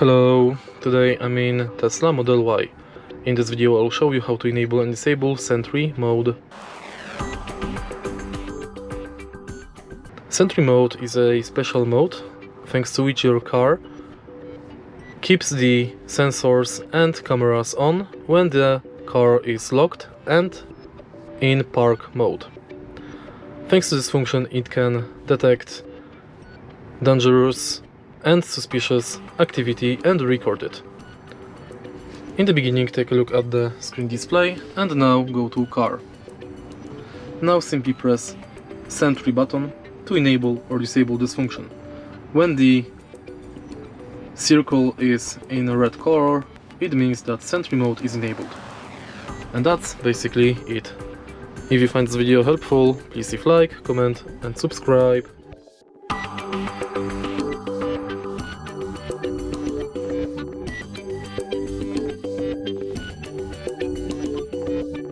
Hello, today I'm in Tesla Model Y. In this video I'll show you how to enable and disable Sentry Mode. Sentry Mode is a special mode thanks to which your car keeps the sensors and cameras on when the car is locked and in park mode. Thanks to this function it can detect dangerous and suspicious activity and record it. In the beginning take a look at the screen display and now go to car. Now simply press Sentry button to enable or disable this function. When the circle is in a red color, it means that Sentry Mode is enabled. And that's basically it. If you find this video helpful, please leave like, comment and subscribe.